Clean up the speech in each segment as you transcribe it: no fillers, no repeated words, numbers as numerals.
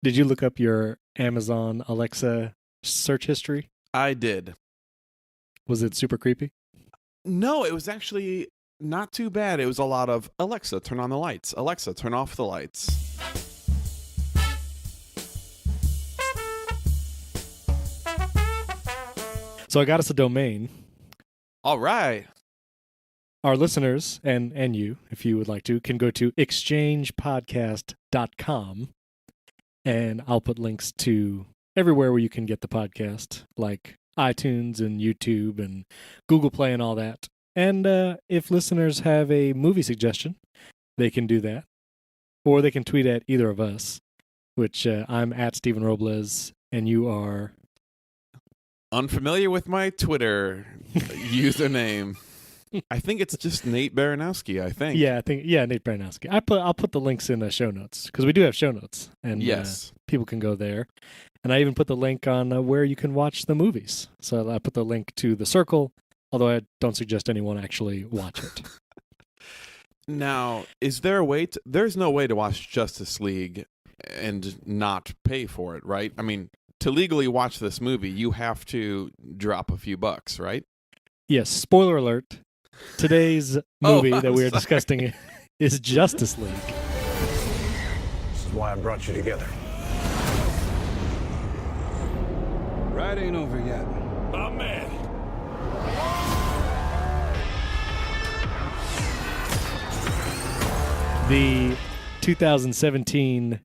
Did you look up your Amazon Alexa search history? I did. Was it super creepy? No, it was actually not too bad. It was a lot of Alexa, turn on the lights. Alexa, turn off the lights. So I got us a domain. All right. Our listeners and you, if you would like to, can go to exchangepodcast.com, and I'll put links to everywhere where you can get the podcast, like iTunes and YouTube and Google Play and all that. And if listeners have a movie suggestion, they can do that. Or they can tweet at either of us, which I'm at Steven Robles, and you are... Unfamiliar with my Twitter username. I think it's just Nate Baranowski, I think. Yeah, Nate Baranowski. I'll put the links in the show notes, because we do have show notes, and yes, people can go there. And I even put the link on where you can watch the movies. So I put the link to The Circle, although I don't suggest anyone actually watch it. Now, is there a way to... There's no way to watch Justice League and not pay for it, right? I mean, to legally watch this movie, you have to drop a few bucks, right? Yes, spoiler alert. Today's movie that we are discussing is Justice League. This is why I brought you together. Ride ain't over yet. My man. The 2017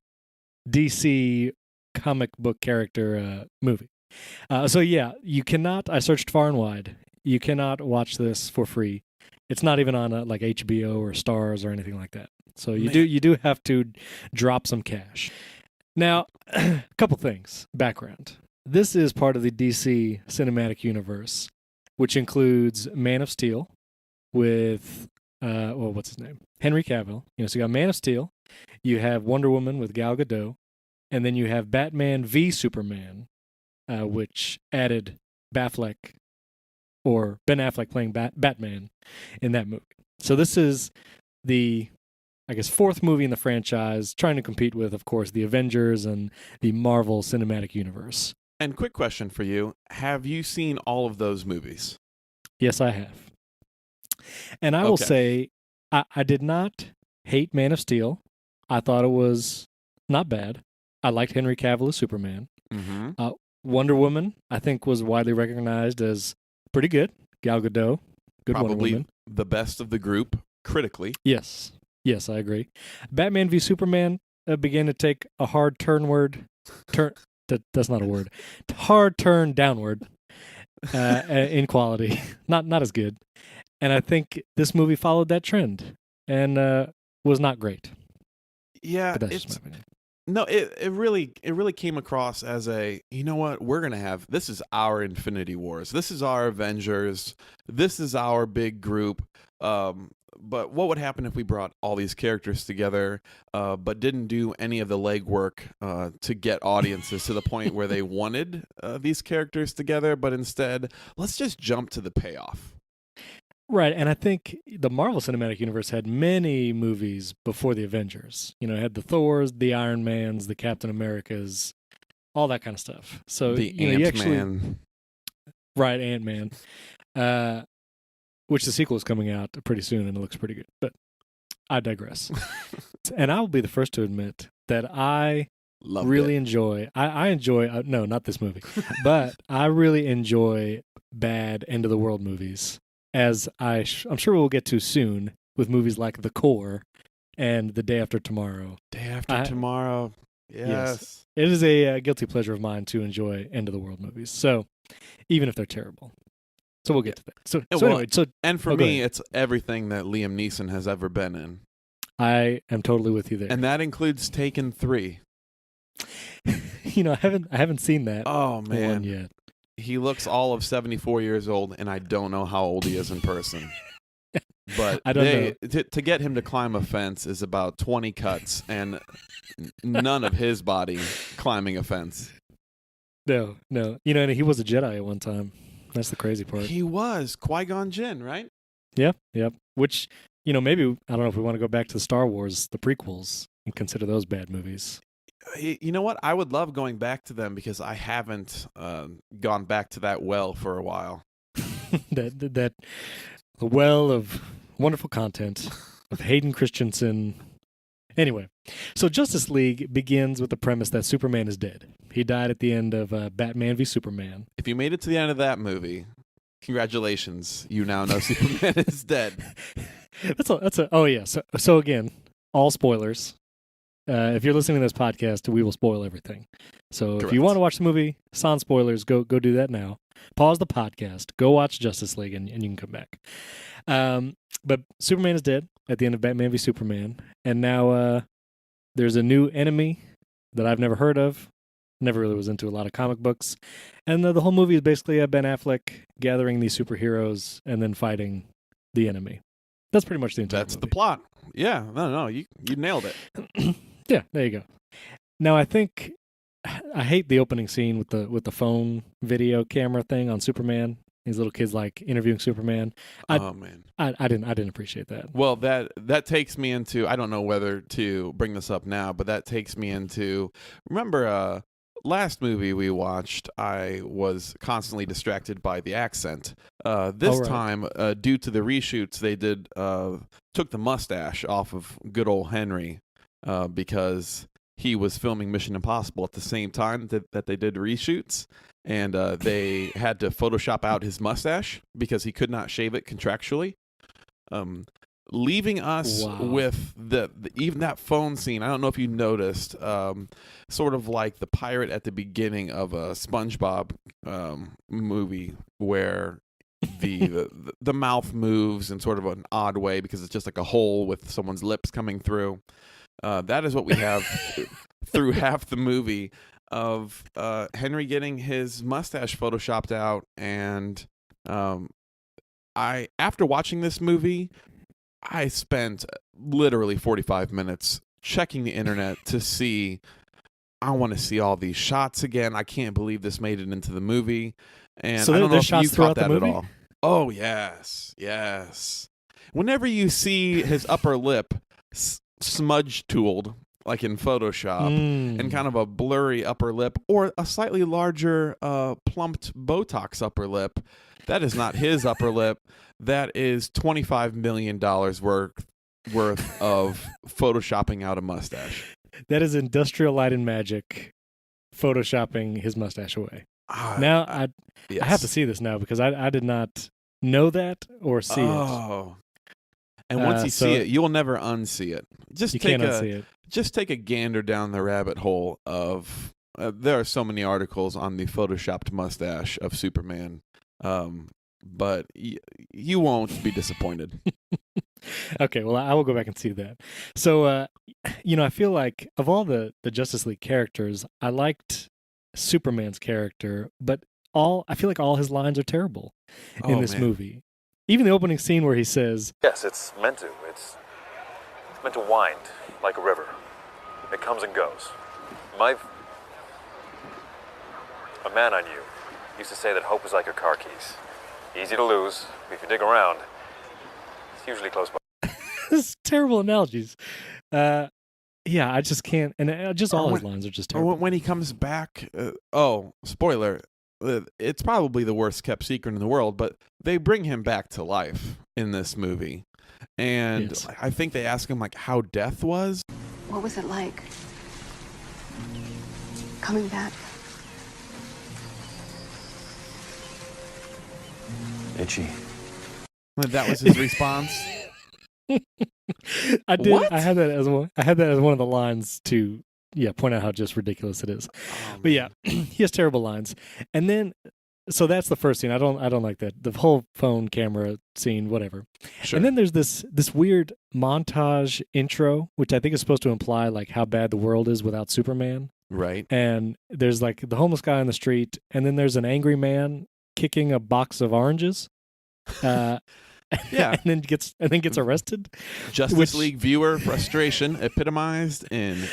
DC comic book character movie. So yeah, you cannot... I searched far and wide. You cannot watch this for free. It's not even on like HBO or Stars or anything like that. So you do have to drop some cash. Now, a couple things. Background. This is part of the DC cinematic universe, which includes Man of Steel with what's his name? Henry Cavill. So you got Man of Steel, you have Wonder Woman with Gal Gadot, and then you have Batman v Superman, which added Batfleck, or Ben Affleck playing Batman in that movie. So this is the, I guess, fourth movie in the franchise, trying to compete with, of course, the Avengers and the Marvel Cinematic Universe. And quick question for you. Have you seen all of those movies? Yes, I have. And I will say, I did not hate Man of Steel. I thought it was not bad. I liked Henry Cavill as Superman. Mm-hmm. Wonder Woman, I think, was widely recognized as pretty good. Gal Gadot, good Wonder Probably Woman. The best of the group, critically. Yes, I agree. Batman v Superman began to take a hard turnward. That's not a word. Hard turn downward in quality. Not as good. And I think this movie followed that trend and was not great. Yeah, but that's just my opinion. No, it really came across as a, you know what, we're going to have, this is our Infinity Wars. This is our Avengers. This is our big group. But what would happen if we brought all these characters together, but didn't do any of the legwork to get audiences to the point where they wanted these characters together, but instead, let's just jump to the payoff. Right, and I think the Marvel Cinematic Universe had many movies before the Avengers. It had the Thors, the Iron Mans, the Captain Americas, all that kind of stuff. So the Ant-Man. Right, Ant-Man. Which the sequel is coming out pretty soon, and it looks pretty good. But I digress. And I will be the first to admit that I really enjoy... I enjoy... no, not this movie. But I really enjoy bad end-of-the-world movies. As I'm sure we'll get to soon with movies like The Core and The Day After Tomorrow. Day After Tomorrow. Yes. It is a guilty pleasure of mine to enjoy end-of-the-world movies. So, even if they're terrible. So we'll get to that. So anyway, and for me, it's everything that Liam Neeson has ever been in. I am totally with you there. And that includes Taken 3. I haven't seen that. Oh, man. One yet. He looks all of 74 years old, and I don't know how old he is in person. But I don't know. To get him to climb a fence is about 20 cuts, and none of his body climbing a fence. No. And he was a Jedi at one time. That's the crazy part. He was Qui-Gon Jinn, right? Yep. Which, maybe, I don't know if we want to go back to Star Wars, the prequels, and consider those bad movies. You know what? I would love going back to them because I haven't gone back to that well for a while. that well of wonderful content of Hayden Christensen. Anyway, so Justice League begins with the premise that Superman is dead. He died at the end of Batman v Superman. If you made it to the end of that movie, congratulations. You now know Superman is dead. Oh yeah. So again, all spoilers. If you're listening to this podcast, we will spoil everything. So if you Correct. want to watch the movie, sans spoilers, go do that now. Pause the podcast, go watch Justice League, and you can come back. But Superman is dead at the end of Batman v Superman, and now there's a new enemy that I've never heard of. Never really was into a lot of comic books, and the whole movie is basically Ben Affleck gathering these superheroes and then fighting the enemy. That's pretty much the entire That's movie. the plot. Yeah, no, you nailed it. Yeah, there you go. Now I think I hate the opening scene with the phone video camera thing on Superman. These little kids like interviewing Superman. Oh man. I didn't appreciate that. Well, that takes me into, I don't know whether to bring this up now, but that takes me into, remember last movie we watched, I was constantly distracted by the accent. This right. time, due to the reshoots, they took the mustache off of good old Henry because he was filming Mission Impossible at the same time that they did reshoots. And they had to Photoshop out his mustache because he could not shave it contractually. Leaving us Wow. with the even that phone scene. I don't know if you noticed, sort of like the pirate at the beginning of a SpongeBob movie where the mouth moves in sort of an odd way because it's just like a hole with someone's lips coming through. That is what we have through half the movie of Henry getting his mustache photoshopped out. And after watching this movie, I spent literally 45 minutes checking the internet to see, I want to see all these shots again. I can't believe this made it into the movie. And So I don't know there's if shots you throughout caught the that movie? at all. Oh, yes. Whenever you see his upper lip smudge tooled, like in Photoshop, and kind of a blurry upper lip or a slightly larger plumped Botox upper lip, that is not his upper lip. That is $25 million worth of photoshopping out a mustache. That is Industrial Light and Magic photoshopping his mustache away. Now I have to see this now because I did not know that or see it. Oh. And once you so see it, you will never unsee it. You can't unsee it. Just take a gander down the rabbit hole of there are so many articles on the photoshopped mustache of Superman, but you won't be disappointed. Okay, well, I will go back and see that. So, I feel like of all the Justice League characters, I liked Superman's character, but I feel like all his lines are terrible in this movie. Even the opening scene where he says, Yes, it's meant to. It's meant to wind like a river. It comes and goes. A man I knew used to say that hope is like your car keys. Easy to lose, but if you dig around, it's usually close by. this terrible analogies. Yeah, I just can't. And just all his lines are just Or terrible. when he comes back, spoiler, it's probably the worst kept secret in the world, but they bring him back to life in this movie. And Yes. I think they ask him like how death was. What was it like? Coming back? Itchy. That was his response. I did. What? I had that as one. I had that as one of the lines to point out how just ridiculous it is. But yeah, he has terrible lines. And then, so that's the first scene. I don't like that. The whole phone camera scene, whatever. Sure. And then there's this weird montage intro, which I think is supposed to imply like how bad the world is without Superman. Right. And there's like the homeless guy on the street, and then there's an angry man kicking a box of oranges. Yeah. and then gets arrested. Justice League viewer frustration epitomized in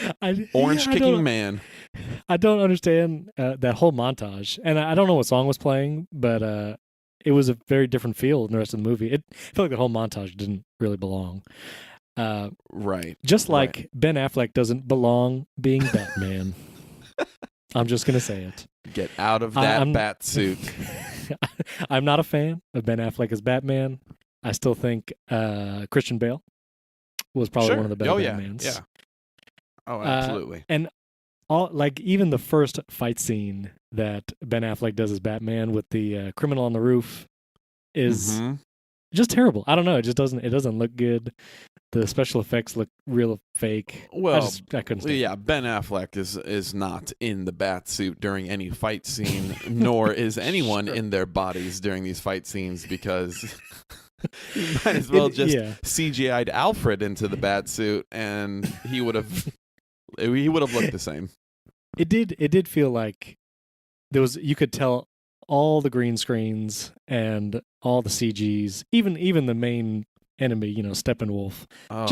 orange I kicking don't- man. I don't understand that whole montage, and I don't know what song was playing, but it was a very different feel than the rest of the movie. I felt like the whole montage didn't really belong. Right. Just Right. like Ben Affleck doesn't belong being Batman. I'm just going to say it. Get out of that bat suit. I'm not a fan of Ben Affleck as Batman. I still think Christian Bale was probably one of the better Batmans. Yeah. Oh, absolutely. And even the first fight scene that Ben Affleck does as Batman with the criminal on the roof is just terrible. I don't know. It doesn't look good. The special effects look real fake. Well, I couldn't stand it. Ben Affleck is not in the bat suit during any fight scene, nor is anyone in their bodies during these fight scenes, because you might as well just CGI'd Alfred into the bat suit, and he would have looked the same. It did feel like you could tell all the green screens and all the CGs, even the main enemy, Steppenwolf,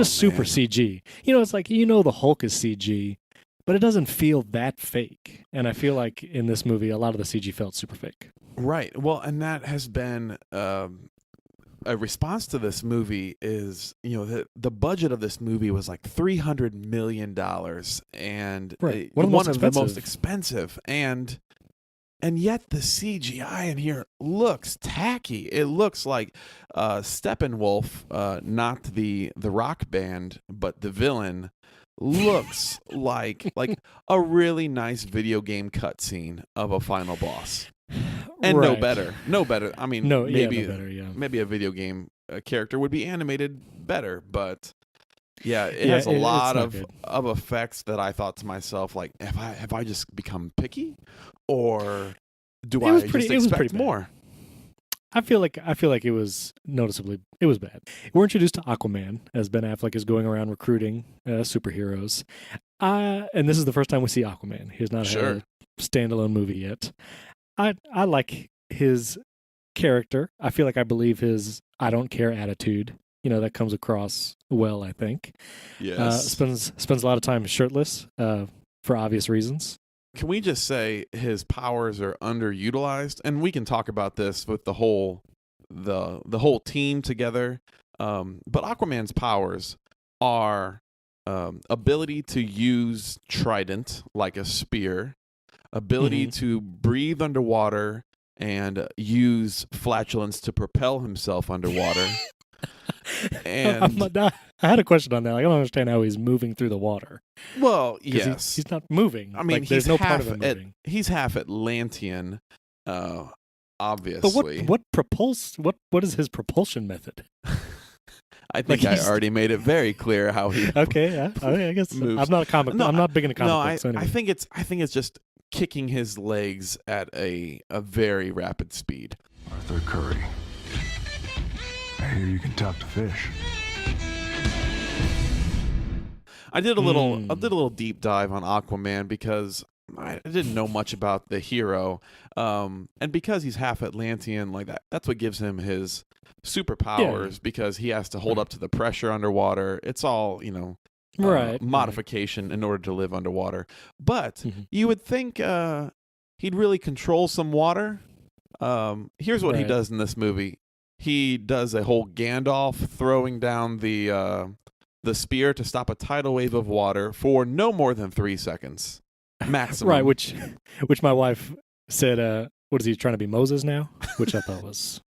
super CG. It's like, the Hulk is CG, but it doesn't feel that fake. And I feel like in this movie, a lot of the CG felt super fake. Right. Well, and that has been a response to this movie is, the budget of this movie was like $300 million, and right. one of the most expensive. And yet the CGI in here looks tacky. It looks like Steppenwolf, not the rock band, but the villain, looks like a really nice video game cutscene of a final boss. And right. no better. I mean, maybe a video game character would be animated better, but it has a lot of effects that I thought to myself, like, have I just become picky, or do I just expect more? I feel like it was bad. We're introduced to Aquaman as Ben Affleck is going around recruiting superheroes, and this is the first time we see Aquaman. He's not had a standalone movie yet. I like his character. I feel like I believe his I don't care attitude. That comes across well, I think. Yes. Spends a lot of time shirtless for obvious reasons. Can we just say his powers are underutilized? And we can talk about this with the whole team together. But Aquaman's powers are ability to use trident like a spear, ability to breathe underwater and use flatulence to propel himself underwater. And I had a question on that. I don't understand how he's moving through the water. Well, yes, he's not moving. I mean, there's no part of him moving. He's half Atlantean, obviously. But what is his propulsion method? I think I already made it very clear how he. Okay, yeah. I guess moves. I'm not a comic. I'm not big into comic books. Anyway. I think it's just kicking his legs at a very rapid speed. Arthur Curry. I hear you can talk to fish. I did a little deep dive on Aquaman because I didn't know much about the hero, and because he's half Atlantean, like that's what gives him his superpowers, because he has to hold up to the pressure underwater. It's all modification in order to live underwater. But you would think he'd really control some water. Here's what he does in this movie. He does a whole Gandalf throwing down the spear to stop a tidal wave of water for no more than 3 seconds maximum. Right, which my wife said, what is he trying to be, Moses now? Which I thought was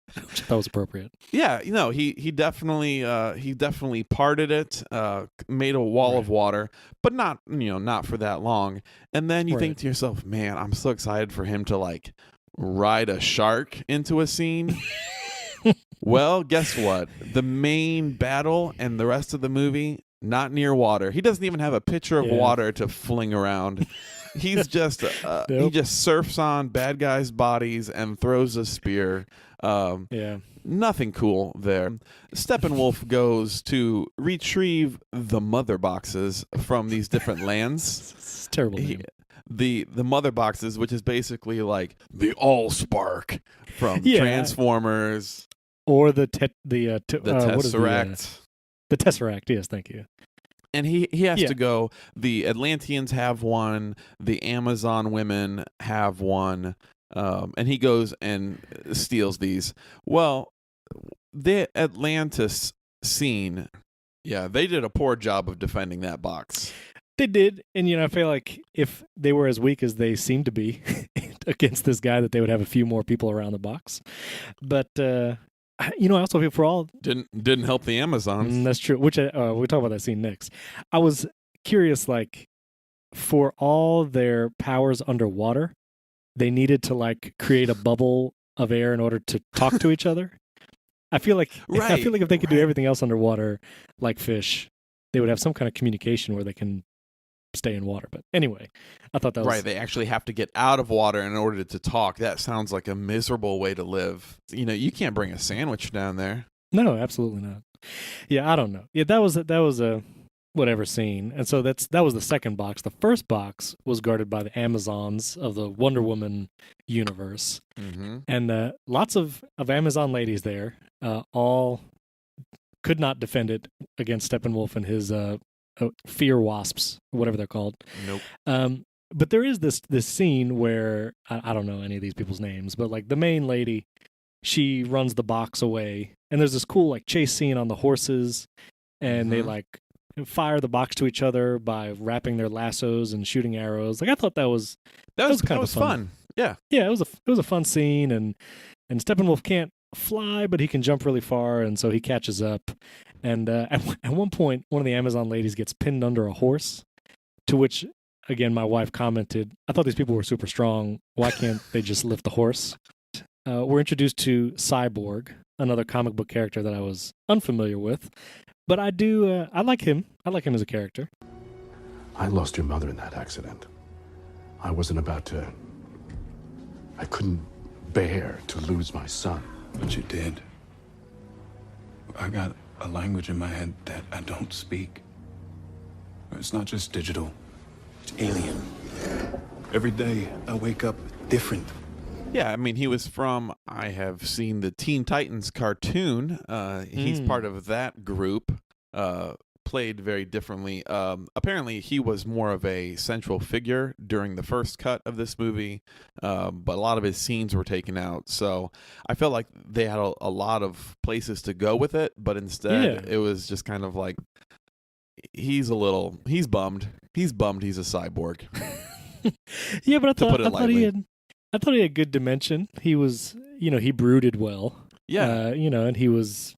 appropriate. Yeah, he definitely parted it, made a wall of water, but not for that long. And then you think to yourself, man, I'm so excited for him to ride a shark into a scene. Well, guess what? The main battle and the rest of the movie, not near water. He doesn't even have a pitcher of water to fling around. He's just he just surfs on bad guys' bodies and throws a spear. Nothing cool there. Steppenwolf goes to retrieve the mother boxes from these different lands. It's terrible name. The mother boxes, which is basically like the Allspark from Transformers. Or the Tesseract. The Tesseract, yes, thank you. And he has to go. The Atlanteans have one. The Amazon women have one. And he goes and steals these. Well, the Atlantis scene Yeah, they did a poor job of defending that box. They did, and I feel like if they were as weak as they seem to be against this guy, that they would have a few more people around the box. But I also feel for all Didn't help the Amazons. that's true. Which we'll talk about that scene next. I was curious, like, for all their powers underwater, they needed to like create a bubble of air in order to talk to each other. I feel like if they could do everything else underwater, like fish, they would have some kind of communication where they can stay in water. But anyway, I thought that was right. They actually have to get out of water in order to talk. That sounds like a miserable way to live. You can't bring a sandwich down there. No, absolutely not. Yeah, I don't know. Yeah, that was a whatever scene, and so that was the second box. The first box was guarded by the Amazons of the Wonder Woman universe, and lots of Amazon ladies there, all could not defend it against Steppenwolf and his fear wasps, whatever they're called. Nope. But there is this scene where I don't know any of these people's names, but like the main lady, she runs the box away, and there's this cool like chase scene on the horses, and they like fire the box to each other by wrapping their lassos and shooting arrows. Like I thought that was kind of fun. Yeah. Yeah, it was a fun scene, and Steppenwolf can't fly, but he can jump really far, and so he catches up. And at one point, one of the Amazon ladies gets pinned under a horse, to which, again, my wife commented, I thought these people were super strong. Why can't they just lift the horse? We're introduced to Cyborg, another comic book character that I was unfamiliar with. But I do, I like him. I like him as a character. I lost your mother in that accident. I couldn't bear to lose my son. But you did. I got a language in my head that I don't speak. It's not just digital. It's alien. Every day I wake up different. Yeah, I mean, he was from, I have seen the Teen Titans cartoon. He's part of that group, played very differently. Apparently, he was more of a central figure during the first cut of this movie, but a lot of his scenes were taken out. So I felt like they had a lot of places to go with it, but instead it was just kind of like, he's bummed. He's bummed he's a cyborg. Yeah, but I thought he had good dimension. He was, he brooded well. Yeah. And he was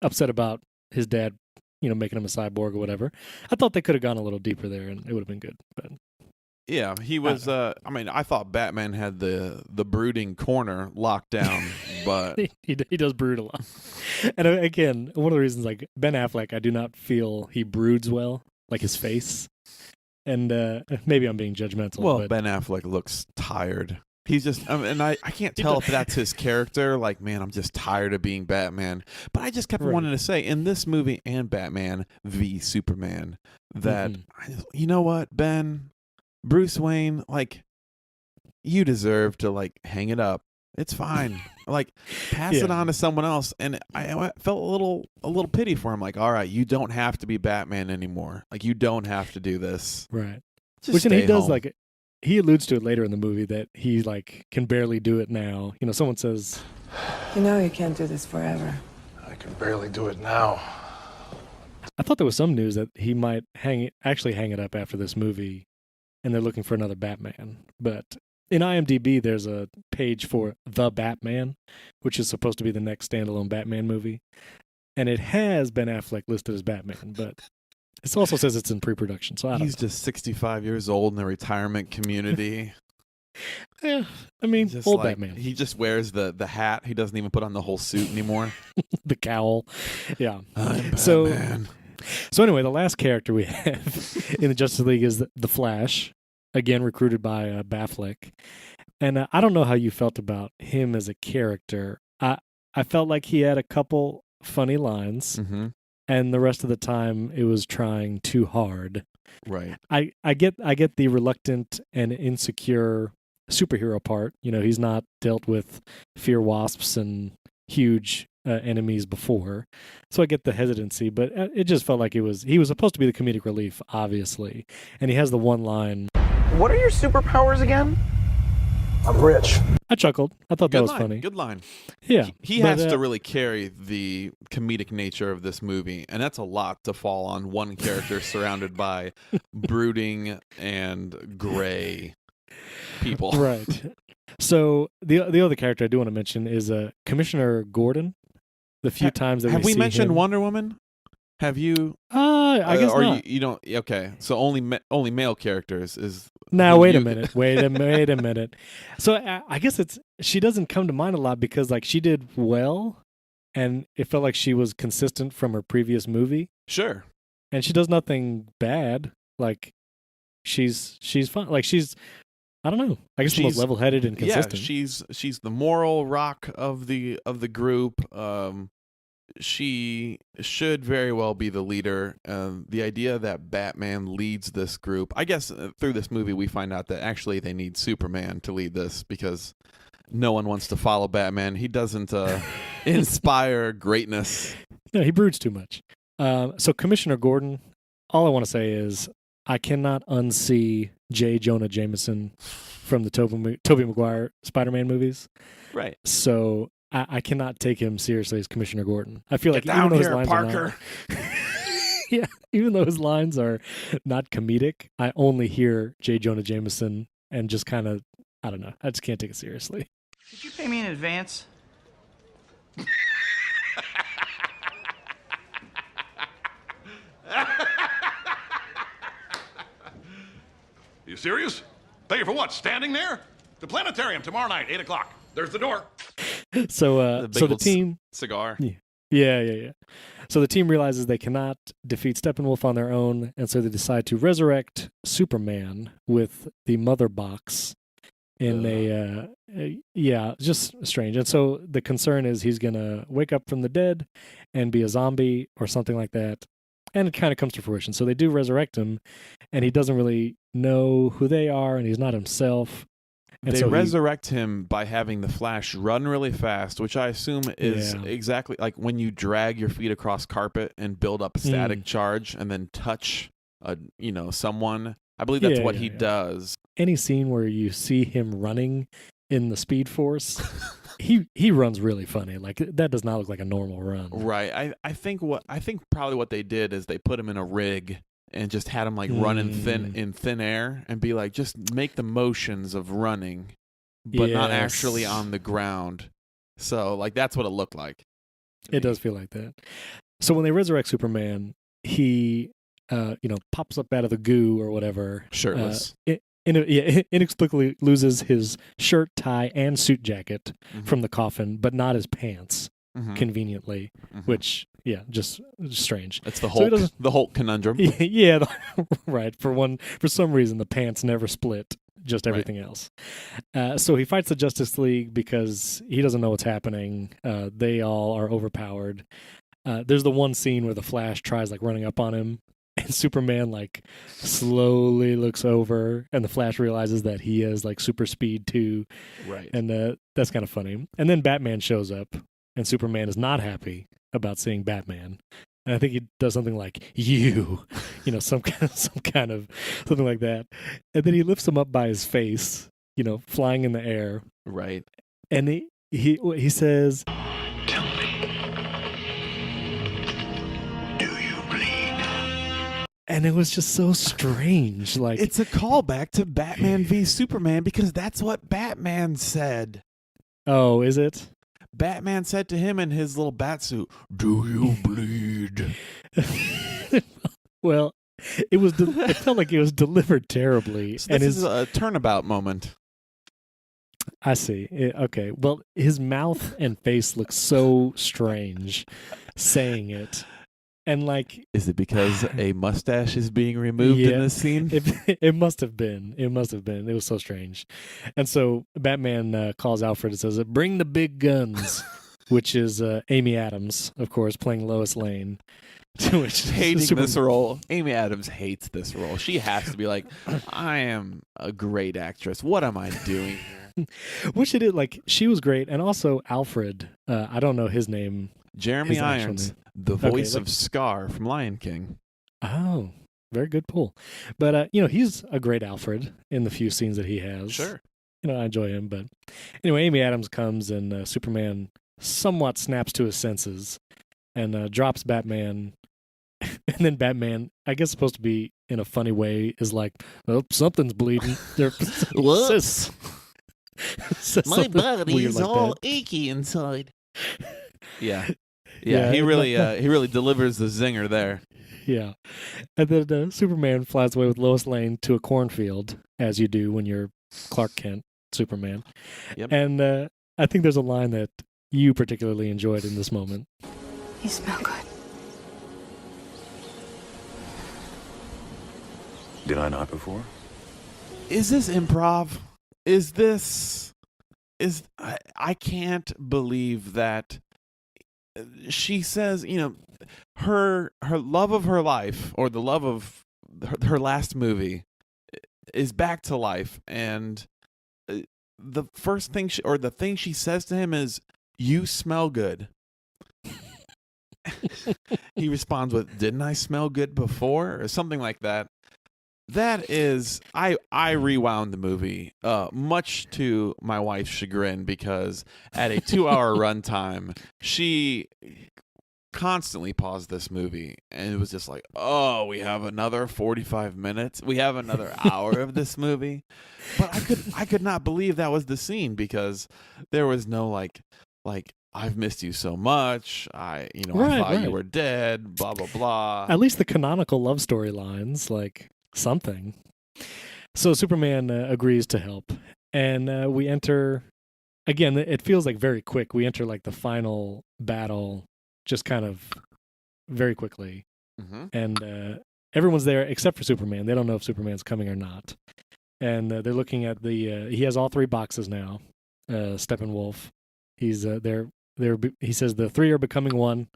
upset about his dad, making him a cyborg or whatever. I thought they could have gone a little deeper there, and it would have been good. But yeah, he was. I thought Batman had the brooding corner locked down, but he does brood a lot. And again, one of the reasons, like Ben Affleck, I do not feel he broods well, like his face. And maybe I'm being judgmental. Well, but Ben Affleck looks tired. He's just, and I can't tell if that's his character. Like, man, I'm just tired of being Batman. But I just kept wanting to say, in this movie and Batman v Superman, that, you know what, Ben, Bruce Wayne, like, you deserve to, like, hang it up. It's fine. Like, pass it on to someone else. And I felt a little pity for him. Like, all right, you don't have to be Batman anymore. Like, you don't have to do this. Right. Just Which he does, home. like, he alludes to it later in the movie that he, like, can barely do it now. Someone says, you can't do this forever. I can barely do it now. I thought there was some news that he might actually hang it up after this movie, and they're looking for another Batman. But in IMDb, there's a page for The Batman, which is supposed to be the next standalone Batman movie. And it has Ben Affleck listed as Batman, but it also says it's in pre-production, so I don't know. He's just 65 years old in the retirement community. Yeah, I mean, Just old like, Batman. He just wears the hat. He doesn't even put on the whole suit anymore. The cowl. Yeah. I'm So Batman. anyway, the last character we have in the Justice League is the Flash, again recruited by Batfleck. And I don't know how you felt about him as a character. I felt like he had a couple funny lines, and the rest of the time it was trying too hard. Right. I get the reluctant and insecure superhero part. He's not dealt with fear wasps and huge enemies before, so I get the hesitancy. But it just felt like he was supposed to be the comedic relief, obviously, and he has the one line. What are your superpowers again? I'm rich. I chuckled. I thought that Good was line. funny. Good line. Yeah. He but, has to really carry the comedic nature of this movie, and that's a lot to fall on one character surrounded by brooding and gray people. Right. So the other character I do want to mention is Commissioner Gordon. The few times that Have we see mentioned him, Wonder Woman? Have you? I guess or not. you don't. Okay, so only male characters is. Now who wait a you- minute. Wait a minute. So I guess she doesn't come to mind a lot because like she did well, and it felt like she was consistent from her previous movie, Sure. and she does nothing bad. Like she's fun. Like she's I don't know. I guess she's She's- level-headed and consistent. Yeah, she's the moral rock of the group. She should very well be the leader. The idea that Batman leads this group, I guess through this movie we find out that actually they need Superman to lead this because no one wants to follow Batman. He doesn't inspire greatness. No, he broods too much. So Commissioner Gordon, all I want to say is I cannot unsee J. Jonah Jameson from the Tobey Maguire Spider-Man movies. Right. So I cannot take him seriously as Commissioner Gordon. I feel Get like down even though his here, lines Parker. are not, yeah, even though his lines are not comedic, I only hear J. Jonah Jameson and just kind of I don't know. I just can't take it seriously. Did you pay me in advance? You serious? Pay you for what? Standing there? The planetarium tomorrow night, 8 o'clock. There's the door. So big so the old team cigar. Yeah. So the team realizes they cannot defeat Steppenwolf on their own, and so they decide to resurrect Superman with the Mother Box in just strange. And so the concern is he's going to wake up from the dead and be a zombie or something like that. And it kind of comes to fruition. So they do resurrect him, and he doesn't really know who they are, and he's not himself. And They so resurrect him by having the Flash run really fast, which I assume is Yeah. exactly like when you drag your feet across carpet and build up a static Mm. charge and then touch someone. I believe that's what he Yeah. does. Any scene where you see him running in the Speed Force, he runs really funny. Like that does not look like a normal run. Right. I think probably what they did is they put him in a rig and just had him like run in thin air and be like, just make the motions of running, but not actually Yes. on the ground. So like that's what it looked like. to It me. does feel like that. So when they resurrect Superman, he pops up out of the goo or whatever. Shirtless. Inexplicably loses his shirt, tie, and suit jacket Mhm. from the coffin, but not his pants, Mhm. conveniently, Mhm. which, just strange. It's the So he Hulk, doesn't- the Hulk conundrum. Yeah, right. For some reason, the pants never split, just everything else. So he fights the Justice League because he doesn't know what's happening. They all are overpowered. There's the one scene where the Flash tries like running up on him, and Superman like slowly looks over, and the Flash realizes that he has like super speed too, Right. and that's kind of funny. And then Batman shows up, and Superman is not happy about seeing Batman. And I think he does something like some kind of something like that. And then he lifts him up by his face, flying in the air. Right. And he says, Tell me. Do you bleed? and it was just so strange. Like It's a callback to Batman v Superman because that's what Batman said. oh, is it? Batman said to him in his little bat suit, "Do you bleed?" Well, it felt like it was delivered terribly. So and this is a turnabout moment. I see. Okay. Well, his mouth and face look so strange saying it. And like Is it because a mustache is being removed Yeah. in this scene? it must have been. It must have been. It was so strange. And so Batman calls Alfred and says, "Bring the big guns," which is Amy Adams, of course, playing Lois Lane. Which Hating this role. Amy Adams hates this role. She has to be like, I am a great actress. What am I doing here? Which it is, like, she was great. And also Alfred, I don't know his name. Jeremy His actual Irons, name. the Okay, voice like- of Scar from Lion King. Oh, very good pull. But, he's a great Alfred in the few scenes that he has. Sure. I enjoy him. But anyway, Amy Adams comes and Superman somewhat snaps to his senses and drops Batman. And then Batman, I guess supposed to be in a funny way, is like, "Oh, something's bleeding." Says My something body weird is like all that. achy inside. Yeah. Yeah, he really delivers the zinger there. Yeah. And then Superman flies away with Lois Lane to a cornfield, as you do when you're Clark Kent, Superman. Yep. And I think there's a line that you particularly enjoyed in this moment. You smell good. Did I not before? Is this improv? I can't believe that she says, her love of her life, or the love of her last movie, is back to life, and the first thing the thing she says to him is, "You smell good." He responds with, "Didn't I smell good before?" or something like that. That is, I rewound the movie, much to my wife's chagrin, because at a 2-hour runtime, she constantly paused this movie, and it was just like, "Oh, we have another 45 minutes. We have another hour of this movie." But I could not believe that was the scene, because there was no like "I've missed you so much. I thought you were dead. Blah blah blah." At least the canonical love story lines, like something. So Superman agrees to help, and we enter. Again, it feels like very quick. We enter like the final battle, just kind of very quickly, and everyone's there except for Superman. They don't know if Superman's coming or not, and they're looking at the. He has all 3 boxes now. Steppenwolf. He's there. He says the 3 are becoming one,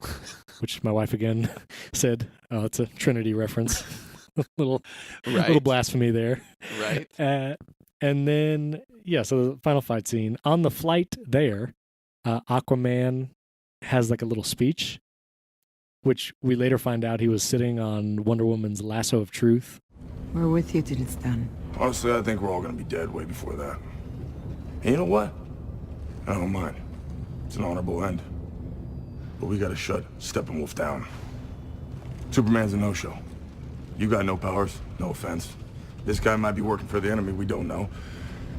which my wife again said, "Oh, it's a Trinity reference." little blasphemy there. Right. And then, so the final fight scene. On the flight there, Aquaman has like a little speech, which we later find out he was sitting on Wonder Woman's lasso of truth. We're with you till it's done. Honestly, I think we're all gonna be dead way before that. And you know what? I don't mind. It's an honorable end. But we gotta shut Steppenwolf down. Superman's a no-show. You got no powers, no offense. This guy might be working for the enemy, we don't know.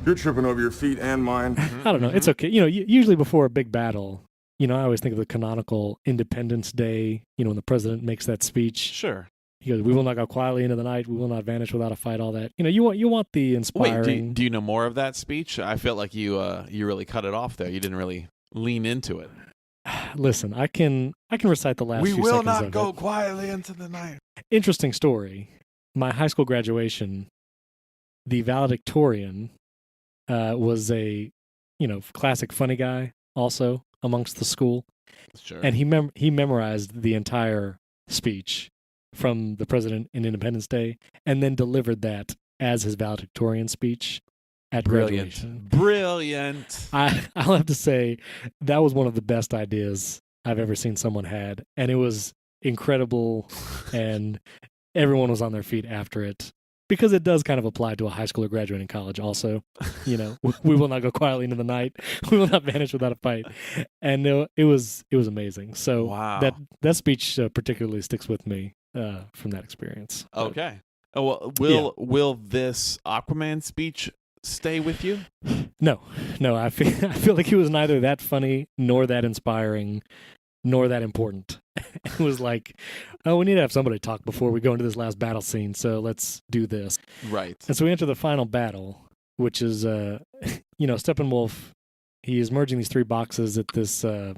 You're tripping over your feet and mine. I don't know. It's okay. Usually before a big battle, I always think of the canonical Independence Day, when the president makes that speech. Sure. He goes, "We will not go quietly into the night. We will not vanish without a fight." All that. You want the inspiring. Wait, do you know more of that speech? I felt like you really cut it off there. You didn't really lean into it. Listen, I can recite the last We few will seconds not of go it. quietly into the night. Interesting story. My high school graduation, the valedictorian was a, classic funny guy also amongst the school. Sure. And he memorized the entire speech from the president in Independence Day and then delivered that as his valedictorian speech at graduation. Brilliant. I'll have to say that was one of the best ideas I've ever seen someone had, and it was incredible, and everyone was on their feet after it, because it does kind of apply to a high schooler graduating college also. We will not go quietly into the night. We will not vanish without a fight. And it was amazing. So wow. that speech particularly sticks with me from that experience. Okay. Oh, well, will this Aquaman speech stay with you? No. I feel like it was neither that funny nor that inspiring nor that important. It was like, we need to have somebody talk before we go into this last battle scene, so let's do this. Right. And so we enter the final battle, which is, Steppenwolf, he is merging these 3 boxes at this, I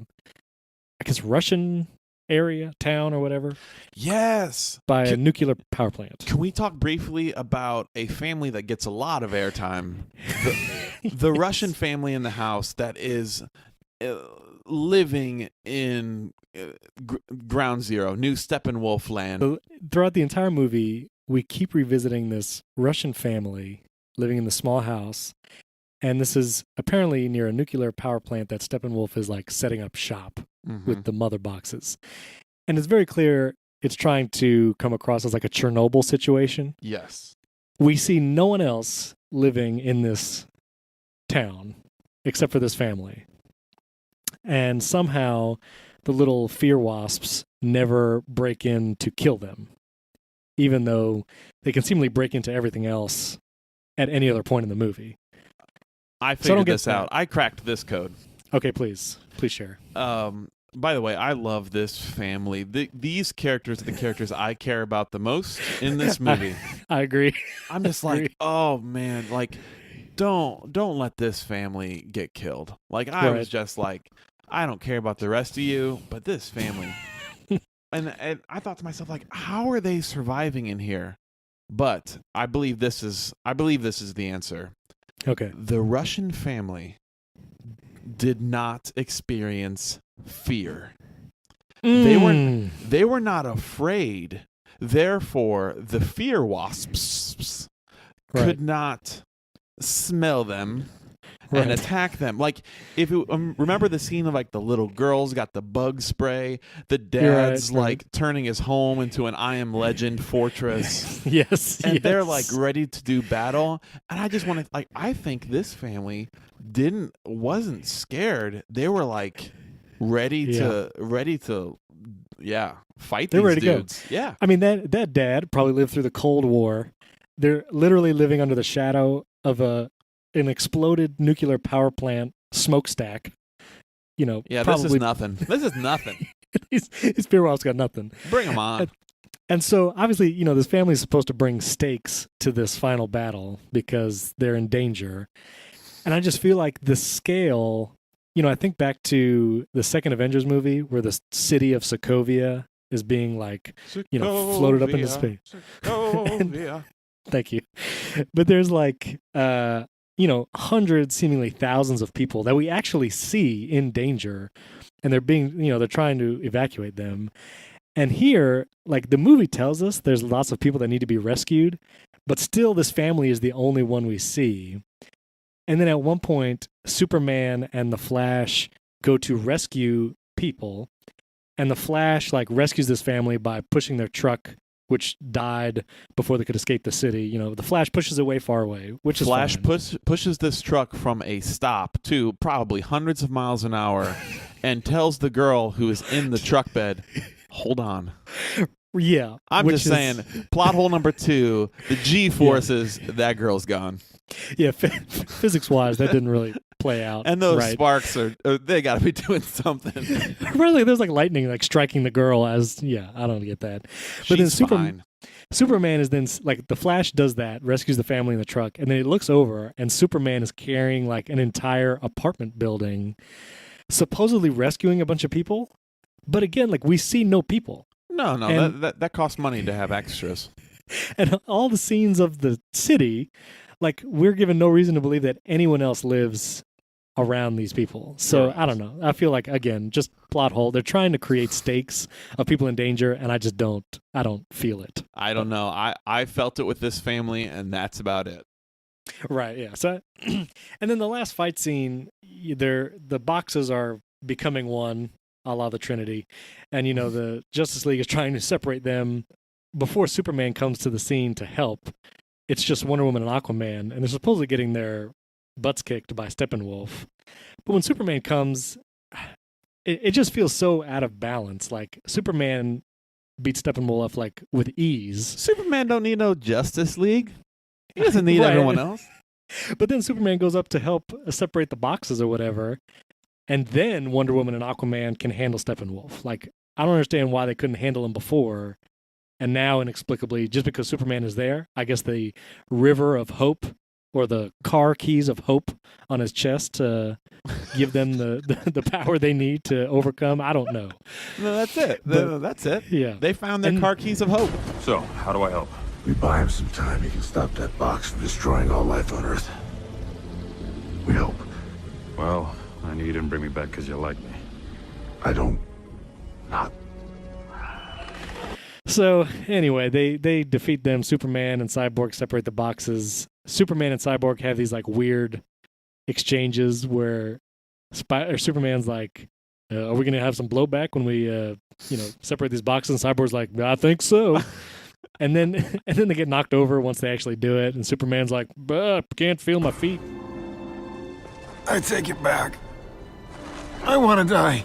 guess, Russian area, town, or whatever. Yes. By a nuclear power plant. Can we talk briefly about a family that gets a lot of airtime? The Russian family in the house that is living in Ground Zero, New Steppenwolf land. So throughout the entire movie, we keep revisiting this Russian family living in the small house, and this is apparently near a nuclear power plant that Steppenwolf is like setting up shop with the mother boxes. And it's very clear it's trying to come across as like a Chernobyl situation. Yes. We see no one else living in this town, except for this family. And somehow the little fear wasps never break in to kill them, even though they can seemingly break into everything else at any other point in the movie. I So I don't figured get this out. that. I cracked this code. Okay, please share. By the way, I love this family. These characters are the characters I care about the most in this movie. I agree. I'm just like, oh man, like don't let this family get killed. Like I Right. was just like, I don't care about the rest of you, but this family. and I thought to myself, like, how are they surviving in here? But I believe this is the answer. Okay. The Russian family did not experience fear. They were not afraid. Therefore, the fear wasps Right. could not smell them Right. and attack them. Like, if you remember the scene of like the little girls got the bug spray, the dad's right. like turning his home into an I Am Legend fortress. Yes. And they're yes. like ready to do battle, and I just want to like. I think this family wasn't scared. They were like ready to fight. They're these ready to go. dudes. Yeah, I mean, that dad probably lived through the Cold War. They're literally living under the shadow of an exploded nuclear power plant smokestack. You know, yeah. probably, This is nothing. This is nothing. his fear wasps got nothing. Bring them on. And so, obviously, you know, this family is supposed to bring stakes to this final battle because they're in danger. And I just feel like the scale, you know, I think back to the second Avengers movie where the city of Sokovia is being like, you know, floated up into space. Sokovia. Thank you. But there's like, you know, hundreds, seemingly thousands of people that we actually see in danger. And they're being, you know, they're trying to evacuate them. And here, like the movie tells us there's lots of people that need to be rescued, but still this family is the only one we see. And then at one point, Superman and the Flash go to rescue people, and the Flash like rescues this family by pushing their truck, which died before they could escape the city. You know, the Flash pushes it way far away, which is Flash fine. pushes this truck from a stop to probably hundreds of miles an hour and tells the girl who is in the truck bed, hold on. Yeah. I'm which just is- saying, plot hole number 2, the G-forces, that girl's gone. Yeah, physics-wise, that didn't really play out. And those right. sparks they got to be doing something. Really, there's like lightning like striking the girl as, yeah, I don't get that. But then She's fine. Superman is then like the Flash does that, rescues the family in the truck, and then he looks over and Superman is carrying like an entire apartment building, supposedly rescuing a bunch of people. But again, like we see no people. No, And- that costs money to have extras. And all the scenes of the city, like we're given no reason to believe that anyone else lives around these people. So Correct. I don't know. I feel like again, just plot hole. They're trying to create stakes of people in danger, and I don't feel it. I don't know. I felt it with this family, and that's about it. Right. Yeah. So, and then the last fight scene, the boxes are becoming one, a la the Trinity, and you know the Justice League is trying to separate them before Superman comes to the scene to help. It's just Wonder Woman and Aquaman, and they're supposedly getting their butts kicked by Steppenwolf. But when Superman comes, it just feels so out of balance. Like Superman beats Steppenwolf like with ease. Superman don't need no Justice League. He doesn't need Right. everyone else. But then Superman goes up to help separate the boxes or whatever, and then Wonder Woman and Aquaman can handle Steppenwolf. Like, I don't understand why they couldn't handle him before, and now inexplicably, just because Superman is there, I guess the River of Hope or the car keys of hope on his chest to give them the power they need to overcome. I don't know. No, that's it. But- That's it. Yeah. They found their And- car keys of hope. So, how do I help? We buy him some time. He can stop that box from destroying all life on Earth. We hope. Well, I knew you didn't bring me back because you like me. I don't. Not. So anyway, they defeat them. Superman and Cyborg separate the boxes. Superman and Cyborg have these like weird exchanges where Superman's like, "Are we gonna have some blowback when we separate these boxes?" And Cyborg's like, "I think so." and then they get knocked over once they actually do it. And Superman's like, "Can't feel my feet." I take it back. I want to die.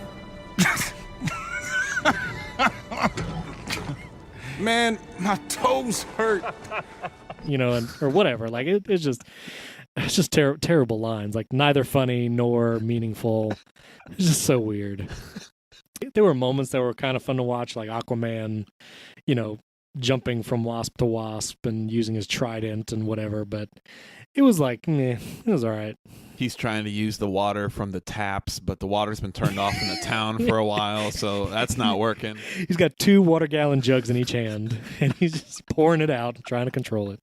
Man, my toes hurt. Or whatever. Like it's just terrible lines. Like neither funny nor meaningful. It's just so weird. There were moments that were kind of fun to watch, like Aquaman, jumping from wasp to wasp and using his trident and whatever. But it was like, it was all right. He's trying to use the water from the taps, but the water's been turned off in the town for a while, so that's not working. He's got 2 water gallon jugs in each hand, and he's just pouring it out, trying to control it.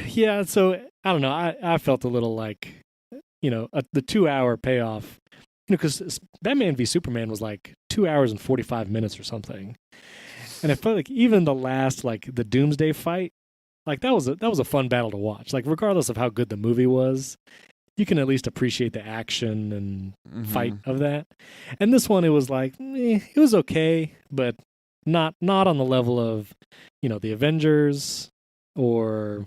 Yeah, so I don't know. I felt a little like, the 2-hour payoff, because Batman v Superman was like 2 hours and 45 minutes or something, and I felt like even the last, like the Doomsday fight, like that was a fun battle to watch. Like regardless of how good the movie was, you can at least appreciate the action and fight of that. And this one, it was like, it was okay, but not on the level of, the Avengers or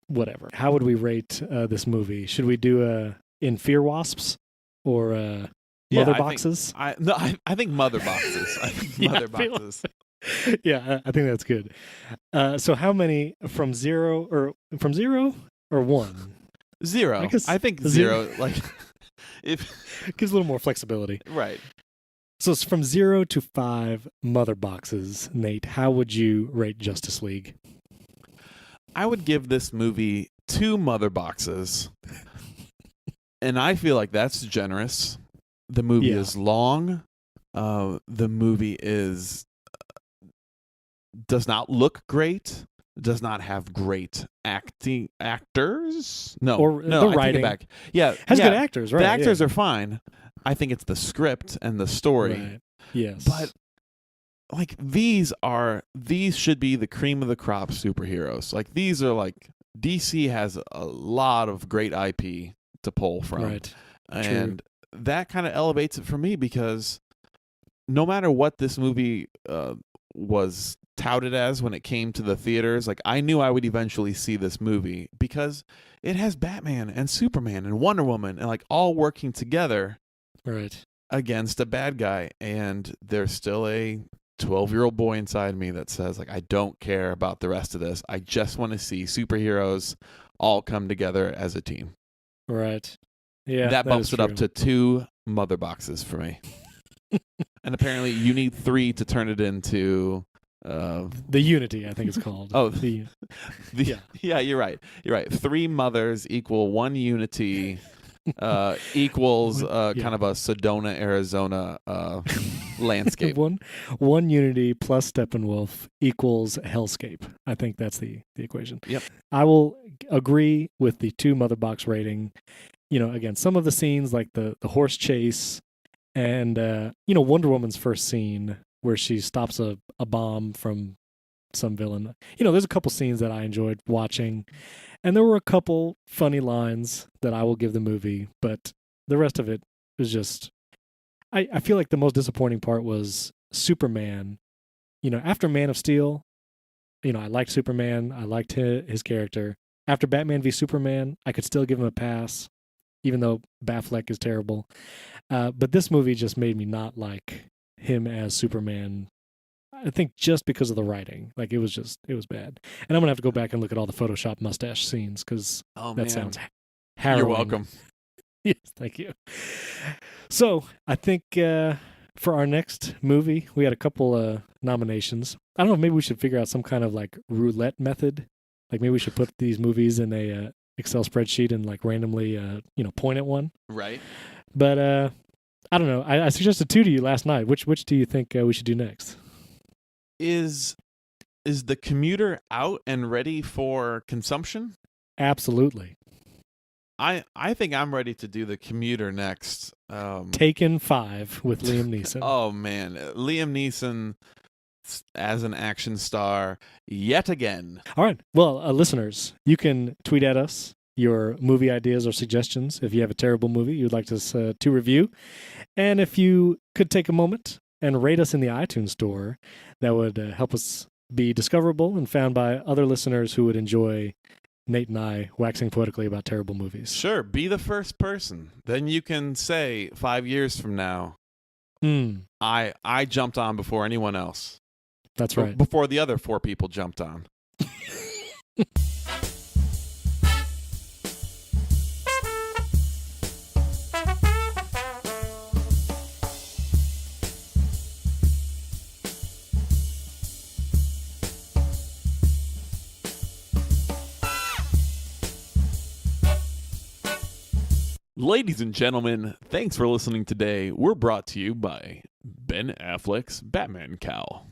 whatever. How would we rate this movie? Should we do in Fear Wasps or Mother Boxes? I think Mother Boxes. I think Mother Boxes. Yeah, I think that's good. So how many from 0 or 1? 0. I think 0. Like, if it gives a little more flexibility, right? So it's from 0 to 5 Mother Boxes. Nate, how would you rate Justice League? I would give this movie 2 Mother Boxes, and I feel like that's generous. The movie is long. The movie does not look great. Does not have great actors. No, the writing. I take it back. Yeah, has good actors. Right, the actors are fine. I think it's the script and the story. Right. Yes, but like these should be the cream of the crop superheroes. Like these are like DC has a lot of great IP to pull from, right? And that kind of elevates it for me because no matter what this movie was touted as when it came to the theaters, like I knew I would eventually see this movie because it has Batman and Superman and Wonder Woman and like all working together right against a bad guy, and there's still a 12-year-old boy inside me that says like I don't care about the rest of this. I just want to see superheroes all come together as a team. Right. Yeah. That bumps it up to 2 Mother Boxes for me. And apparently you need 3 to turn it into the Unity, I think it's called. Oh, yeah, you're right. 3 mothers equal 1 Unity equals kind of a Sedona, Arizona landscape. One Unity plus Steppenwolf equals Hellscape. I think that's the equation. Yep. I will agree with the 2 Mother Box rating. Again, some of the scenes like the horse chase and Wonder Woman's first scene where she stops a bomb from some villain. There's a couple scenes that I enjoyed watching, and there were a couple funny lines that I will give the movie, but the rest of it was just, I feel like the most disappointing part was Superman. After Man of Steel, I liked Superman. I liked his character. After Batman v Superman, I could still give him a pass, even though Batfleck is terrible. But this movie just made me not like him as Superman. I think just because of the writing. Like it was bad. And I'm gonna have to go back and look at all the Photoshop mustache scenes because sounds harrowing. You're welcome. Yes, thank you. So I think for our next movie, we had a couple nominations. I don't know, maybe we should figure out some kind of like roulette method. Like maybe we should put these movies in a Excel spreadsheet and like randomly point at one. Right. But I don't know. I suggested 2 to you last night. Which do you think we should do next? Is The Commuter out and ready for consumption? Absolutely. I think I'm ready to do The Commuter next. Taken 5 with Liam Neeson. Oh man, Liam Neeson as an action star yet again. All right. Well, listeners, you can tweet at us your movie ideas or suggestions if you have a terrible movie you'd like us to review. And if you could take a moment and rate us in the iTunes store, that would help us be discoverable and found by other listeners who would enjoy Nate and I waxing poetically about terrible movies. Sure, be the first person. Then you can say 5 years from now, I jumped on before anyone else. That's right. Before the other 4 people jumped on. Ladies and gentlemen, thanks for listening today. We're brought to you by Ben Affleck's Batman Cowl.